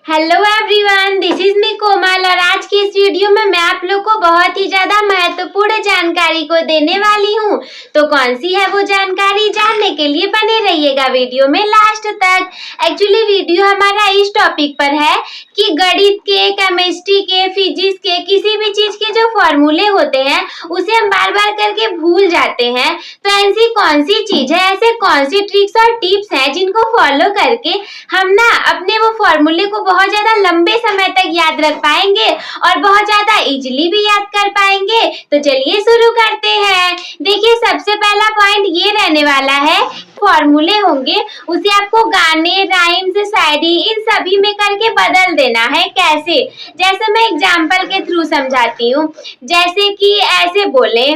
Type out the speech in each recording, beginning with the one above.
Hello everyone, this is me Komal और आज की इस वीडियो में मैं आप लोग को बहुत ही ज्यादा महत्वपूर्ण जानकारी को देने वाली हूँ। तो कौन सी है वो जानकारी, जानने के लिए बने रहिएगा वीडियो में लास्ट तक। एक्चुअली वीडियो हमारा इस टॉपिक पर है कि गणित के, केमिस्ट्री के, फिजिक्स के, किसी भी चीज के जो फॉर्मूले होते हैं उसे हम बार बार करके भूल जाते हैं। तो ऐसी कौन सी चीज है, ऐसे कौन सी ट्रिक्स और टिप्स हैं जिनको फॉलो करके हम ना अपने वो फॉर्मूले को बहुत ज्यादा लंबे समय तक याद रख पाएंगे और बहुत ज्यादा इजीली भी याद कर पाएंगे। तो चलिए शुरू करते हैं। देखिए, सबसे पहला पॉइंट ये रहने वाला है, फॉर्मूले होंगे उसे आपको गाने, राइम्स, शायरी इन सभी में करके बदल देना है। कैसे? जैसे मैं एग्जाम्पल के थ्रू समझाती हूँ। जैसे कि ऐसे बोले,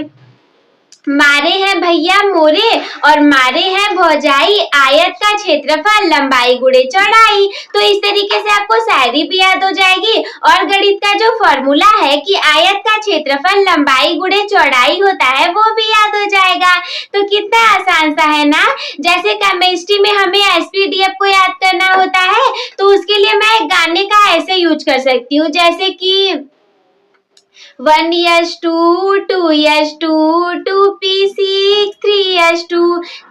मारे हैं भैया मोरे और मारे हैं भौजाई, आयत का क्षेत्रफल लंबाई गुणे चौड़ाई। तो इस तरीके से आपको शायरी भी याद हो जाएगी और गणित का जो फॉर्मूला है कि आयत का क्षेत्रफल लंबाई गुणे चौड़ाई होता है वो भी याद हो जाएगा। तो कितना आसान सा है ना। जैसे केमिस्ट्री में हमें एसपीडीएफ को याद करना होता है तो उसके लिए मैं एक गाने का ऐसे यूज कर सकती हूँ, जैसे कि 1s2 2s2 2p6 3s2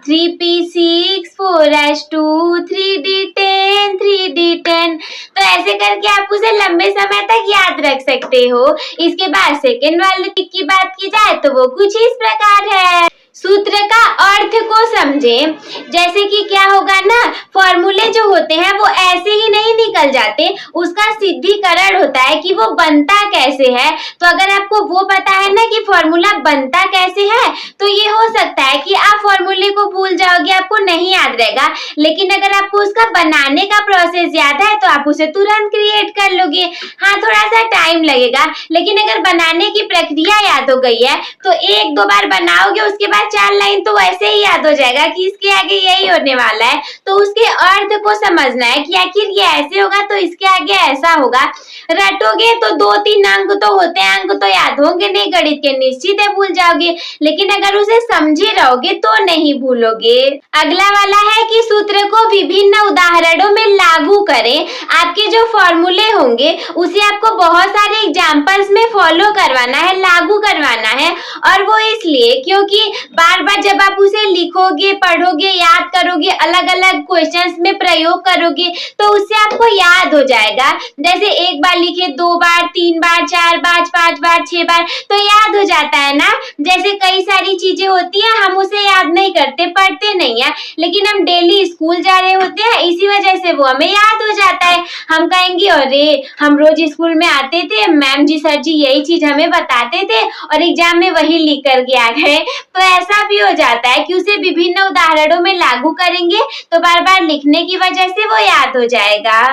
3p6 4s2 3d10 3d10। तो ऐसे करके आप उसे लंबे समय तक याद रख सकते हो। इसके बाद सेकेंड वाले टिक की बात की जाए तो वो कुछ इस प्रकार है। सूत्र का अर्थ को समझें। जैसे कि क्या होगा ना, फॉर्मूले जो होते हैं वो ऐसे ही नहीं निकल जाते, उसका सिद्धिकरण होता है कि वो बनता कैसे है। तो अगर आपको वो पता है ना कि फॉर्मूला बनता कैसे है तो ये हो सकता है कि आप फॉर्मूले को भूल जाओगे, आपको नहीं याद रहेगा। लेकिन अगर आपको उसका बनाने का प्रोसेस याद है तो आप उसे तुरंत क्रिएट कर लोगे। हाँ, थोड़ा सा टाइम लगेगा, लेकिन अगर बनाने की प्रक्रिया याद हो गई है तो एक दो बार बनाओगे, उसके बाद 4 लाइन तो वैसे ही याद हो जाएगा कि इसके आगे यही होने वाला है। तो उसके अर्थ को समझना है कि आखिर ये ऐसे होगा तो इसके आगे ऐसा होगा। रटोगे तो 2-3 अंक तो होते हैं, अंक तो याद होंगे नहीं, गणित के निश्चित है भूल जाओगे। लेकिन अगर उसे समझे रहोगे तो नहीं भूलोगे। अगला वाला है कि सूत्र को विभिन्न उदाहरणों में लागू करें। आपके जो फॉर्मूले होंगे उसे आपको बहुत सारे एग्जाम्पल्स में फॉलो करवाना है, लागू करवाना है। और वो इसलिए क्योंकि बार बार जब आप उसे लिखोगे, पढ़ोगे, याद करोगे, अलग अलग क्वेश्चंस में प्रयोग करोगे तो उससे आपको याद हो जाएगा। जैसे एक बार लिखे, 2 बार, 3 बार, 4 बार, 5 बार, 6 बार तो याद हो जाता है ना। जैसे कई सारी चीजें होती हैं हम उसे याद नहीं करते, पढ़ते नहीं है, लेकिन हम डेली स्कूल जा रहे होते हैं, इसी वजह से वो हमें याद हो जाता है। हम कहेंगे अरे हम रोज स्कूल में आते थे, मैम जी सर जी यही चीज हमें बताते थे और एग्जाम में वही लिख करके आ गए। तो ऐसा भी हो जाता है कि उसे विभिन्न उदाहरणों में लागू करेंगे तो बार बार लिखने की वजह से वो याद हो जाएगा।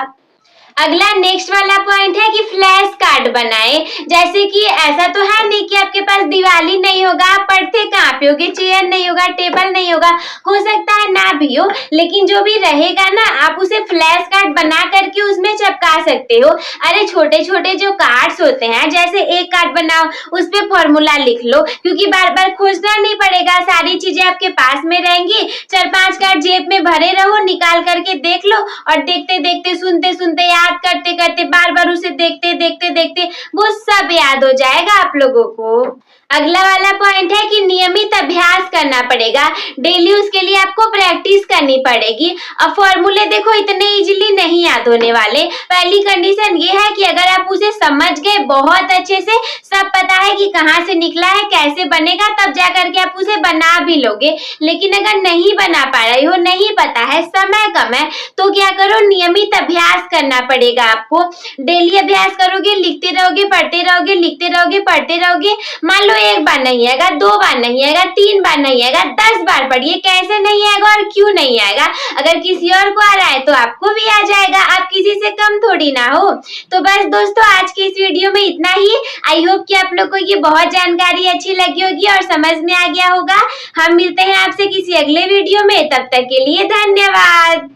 अगला नेक्स्ट वाला पॉइंट है कि फ्लैश कार्ड बनाएं। जैसे कि ऐसा तो है नहीं कि आपके पास दिवाली नहीं होगा, आप पढ़ते कहाँ पे होगे, चेयर नहीं होगा, टेबल नहीं होगा, हो सकता है ना भी हो, लेकिन जो भी रहेगा ना आप उसे फ्लैश कार्ड बना करके उसमें चिपका सकते हो। अरे छोटे छोटे जो कार्ड्स होते हैं, जैसे एक कार्ड बनाओ, उस पे फॉर्मूला लिख लो, क्योंकि बार बार खोजना नहीं पड़ेगा, सारी चीजें आपके पास में रहेंगी। 4-5 कार्ड जेब में भरे रहो, निकाल करके देख लो और देखते देखते, सुनते सुनते, याद करते करते, बार बार उसे देखते देखते देखते वो सब याद हो जाएगा आप लोगों को। अगला वाला पॉइंट है कि नियमित अभ्यास करना पड़ेगा। डेली उसके लिए आपको प्रैक्टिस करनी पड़ेगी। अब फॉर्मूले देखो इतने इजीली नहीं याद होने वाले। पहली कंडीशन ये है कि अगर आप उसे समझ गए बहुत अच्छे से, सब पता है कि कहाँ से निकला है, कैसे बनेगा, तब जा करके आप उसे बना भी लोगे। लेकिन अगर नहीं बना पा रहे हो, नहीं पता है, समय कम है, तो क्या करो, नियमित अभ्यास करना पड़ेगा आपको। डेली अभ्यास करोगे, लिखते रहोगे, पढ़ते रहोगे, लिखते रहोगे, पढ़ते रहोगे। मान लो 1 बार नहीं आएगा, 2 बार नहीं आएगा, 3 बार नहीं आएगा, 10 बार पढ़िए, कैसे नहीं आएगा और क्यों नहीं आएगा। अगर किसी और को आ रहा है तो आपको भी आ जाएगा, आप किसी से कम थोड़ी ना हो। तो बस दोस्तों, आज की इस वीडियो में इतना ही। आई होप कि आप लोग को ये बहुत जानकारी अच्छी लगी होगी और समझ में आ गया होगा। हम मिलते हैं आपसे किसी अगले वीडियो में, तब तक के लिए धन्यवाद।